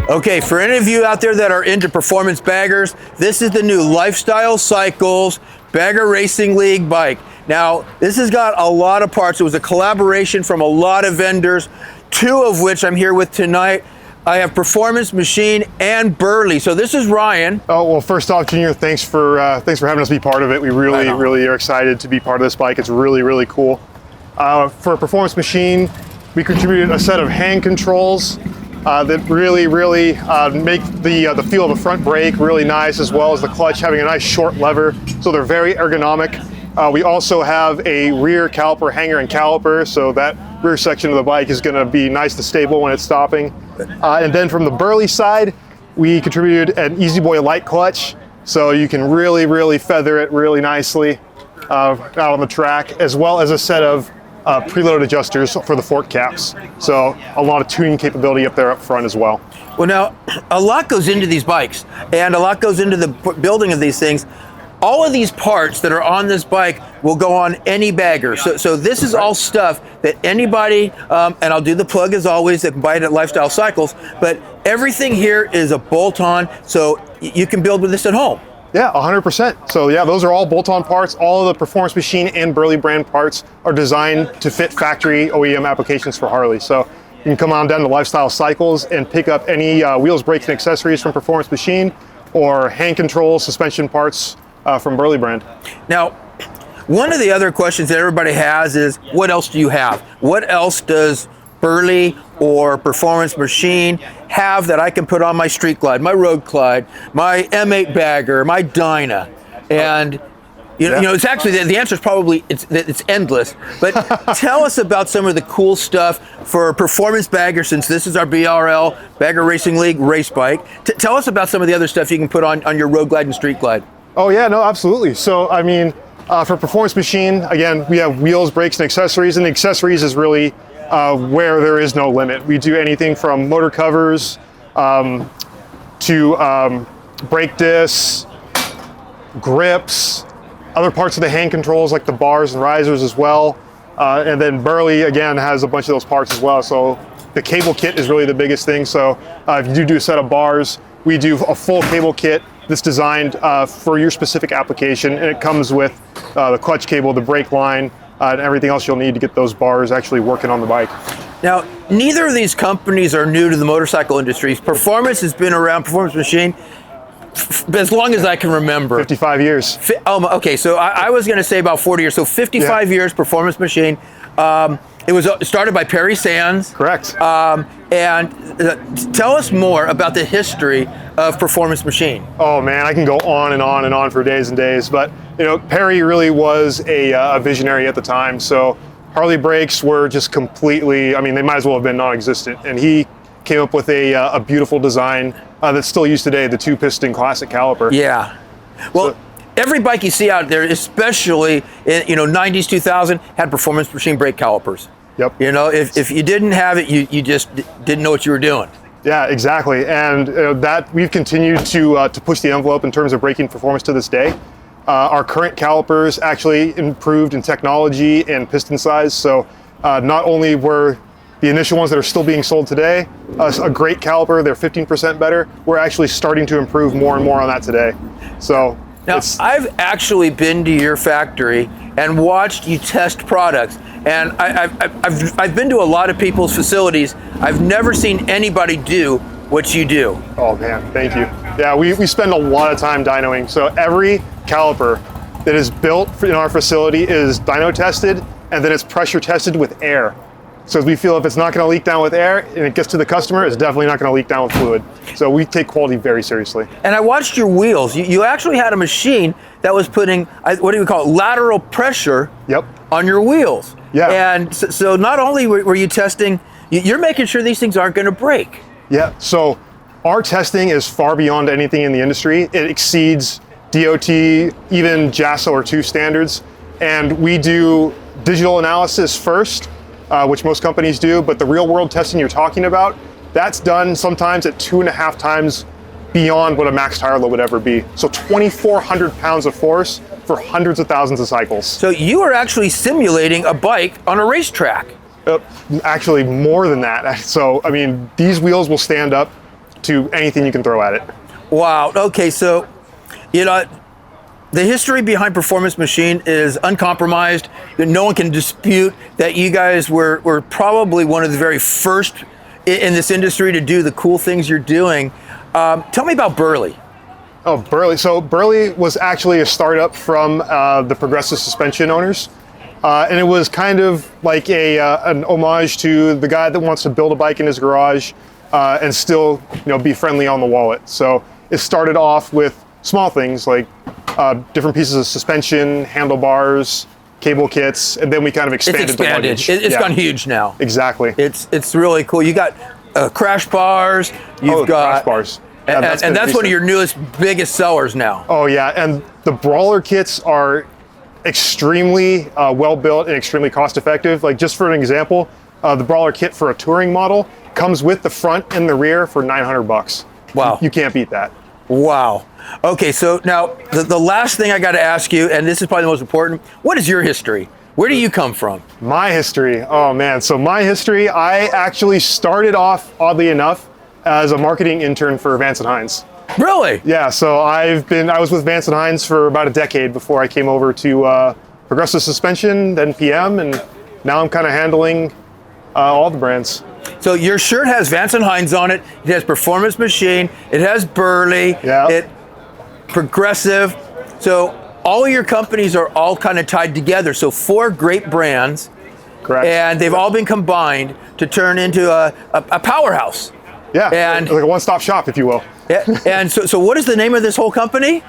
Okay, for any of you out there that are into performance baggers, this is the new Lifestyle Cycles Bagger Racing League bike. Now, this has got a lot of parts. It was a collaboration from a lot of vendors, two of which I'm here with tonight. I have Performance Machine and Burly. So this is Ryan. Oh, well, first off, Junior, thanks for having us be part of it. We really are excited to be part of this bike. It's really cool. For Performance Machine, we contributed a set of hand controls that really make the feel of a front brake really nice, as well as the clutch having a nice short lever, so they're very ergonomic. We also have a rear caliper hanger and caliper, so that rear section of the bike is going to be nice and stable when it's stopping. And then from the Burly side, we contributed an Easy Boy light clutch, so you can really feather it really nicely out on the track, as well as a set of preload adjusters for the fork caps. So a lot of tuning capability up there up front as well. Well, now, a lot goes into these bikes, and a lot goes into the building of these things. All of these parts that are on this bike will go on any bagger. So this is all stuff that anybody, and I'll do the plug as always, that can buy it at Lifestyle Cycles, but everything here is a bolt-on, so you can build with this at home. Yeah, 100%. So yeah, those are all bolt-on parts. All of the Performance Machine and Burly brand parts are designed to fit factory OEM applications for Harley. So you can come on down to Lifestyle Cycles and pick up any wheels, brakes, and accessories from Performance Machine, or hand control suspension parts from Burly brand. Now, one of the other questions that everybody has is, what else do you have? What else does Burly or Performance Machine have that I can put on my Street Glide, my Road Glide, my M8 Bagger, my Dyno? And you know, it's actually, the answer is probably it's endless. But tell us about some of the cool stuff for Performance Bagger, since this is our BRL Bagger Racing League race bike. Tell us about some of the other stuff you can put on your Road Glide and Street Glide. Oh yeah, no, absolutely. So I mean, for Performance Machine, again, we have wheels, brakes, and accessories, and the accessories is really where there is no limit. We do anything from motor covers to brake discs, grips, other parts of the hand controls like the bars and risers as well. And then Burly, again, has a bunch of those parts as well. So the cable kit is really the biggest thing. So if you do a set of bars, we do a full cable kit that's designed for your specific application, and it comes with the clutch cable, the brake line, and everything else you'll need to get those bars actually working on the bike. Now, neither of these companies are new to the motorcycle industry. Performance has been around, Performance Machine, as long as I can remember. 55 years. Okay, so I was going to say about 40 years. So 55 years, Performance Machine. It was started by Perry Sands. Correct. And tell us more about the history of Performance Machine. Oh man, I can go on and on for days and days. But you know, Perry really was a visionary at the time. So Harley brakes were just completely, I mean, they might as well have been non-existent. And he came up with a beautiful design that's still used today, the 2-piston classic caliper. Yeah. Well, every bike you see out there, especially in 90s, 2000, had Performance Machine brake calipers. Yep. You know, if you didn't have it, you just didn't know what you were doing. Yeah, exactly. And that we've continued to push the envelope in terms of braking performance to this day. Our current calipers actually improved in technology and piston size. So not only were the initial ones that are still being sold today a great caliper, they're 15% better, we're actually starting to improve more and more on that today. So now, I've actually been to your factory and watched you test products. And I've been to a lot of people's facilities. I've never seen anybody do what you do. Oh man, thank you. Yeah, we spend a lot of time dynoing. So every caliper that is built in our facility is dyno tested, and then it's pressure tested with air. So we feel if it's not going to leak down with air and it gets to the customer, it's definitely not going to leak down with fluid. So we take quality very seriously. And I watched your wheels. You actually had a machine that was putting, what do we call it, lateral pressure on your wheels. Yeah. And so not only were you testing, you're making sure these things aren't going to break. Yeah, so our testing is far beyond anything in the industry. It exceeds DOT, even JASO or 2 standards. And we do digital analysis first, which most companies do, but the real world testing you're talking about, that's done sometimes at 2.5 times beyond what a max tire load would ever be. So 2,400 pounds of force for hundreds of thousands of cycles. So you are actually simulating a bike on a racetrack. Actually more than that. So, I mean, these wheels will stand up to anything you can throw at it. Wow. Okay, so, you know, the history behind Performance Machine is uncompromised. No one can dispute that you guys were probably one of the very first in this industry to do the cool things you're doing. Tell me about Burly. Oh, Burly. So Burly was actually a startup from the Progressive Suspension owners. And it was kind of like an homage to the guy that wants to build a bike in his garage and still, be friendly on the wallet. So it started off with small things like different pieces of suspension, handlebars, cable kits, and then we kind of expanded. It's expanded. It's gone huge now. Exactly. It's really cool. You got crash bars. You've got crash bars. And that's one of your newest, biggest sellers now. Oh yeah, and the brawler kits are extremely well built and extremely cost effective. Like just for an example, the brawler kit for a touring model comes with the front and the rear for $900. Wow. You can't beat that. Wow. Okay, so now the last thing I got to ask you, and this is probably the most important, what is your history? Where do you come from? My history, oh man. So my history, I actually started off, oddly enough, as a marketing intern for Vance & Hines. Really? Yeah, so I was with Vance & Hines for about a decade before I came over to Progressive Suspension, then PM, and now I'm kind of handling all the brands. So your shirt has Vance & Hines on it. It has Performance Machine. It has Burly. Yeah. It Progressive. So all of your companies are all kind of tied together. So 4 great brands. Correct. And they've all been combined to turn into a powerhouse. Yeah, and like a one-stop shop, if you will. Yeah. And so what is the name of this whole company?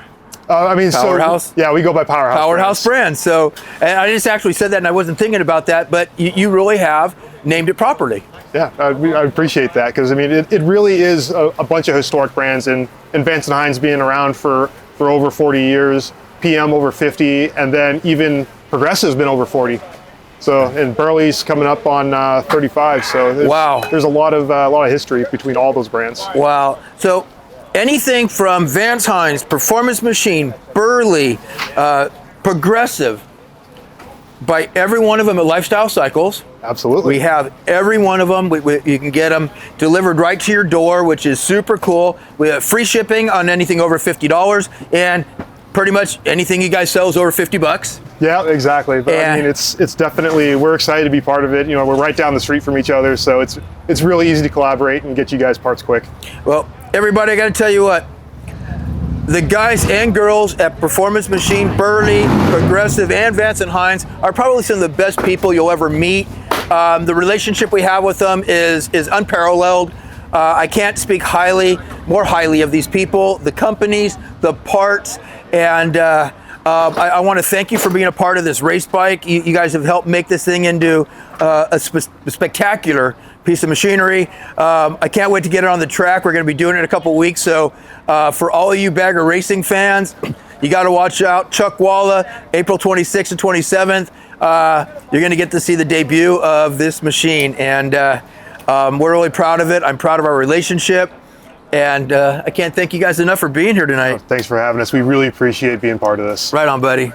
Powerhouse. So, yeah, we go by Powerhouse. Powerhouse brands. So, and I just actually said that, and I wasn't thinking about that, but you really have named it properly. Yeah, I appreciate that, because I mean, it really is a bunch of historic brands, and Vance & Hines being around for over 40 years, PM over 50, and then even Progressive's been over 40. So, and Burley's coming up on 35. So there's a lot of history between all those brands. Wow. So anything from Vance Hines, Performance Machine, Burly, Progressive, by every one of them at Lifestyle Cycles. Absolutely. We have every one of them. You can get them delivered right to your door, which is super cool. We have free shipping on anything over $50, and pretty much anything you guys sell is over $50. Yeah, exactly. But I mean, it's definitely, we're excited to be part of it. We're right down the street from each other, so it's really easy to collaborate and get you guys parts quick. Well, everybody, I got to tell you what. The guys and girls at Performance Machine, Burly, Progressive, and Vance & Hines are probably some of the best people you'll ever meet. The relationship we have with them is unparalleled. I can't speak more highly of these people, the companies, the parts, and I want to thank you for being a part of this race bike. You guys have helped make this thing into a spectacular piece of machinery. I can't wait to get it on the track. We're going to be doing it in a couple weeks. So for all of you Bagger racing fans, you got to watch out. Chuck Walla, April 26th and 27th. You're going to get to see the debut of this machine. And we're really proud of it. I'm proud of our relationship. And I can't thank you guys enough for being here tonight. Thanks for having us. We really appreciate being part of this. Right on, buddy.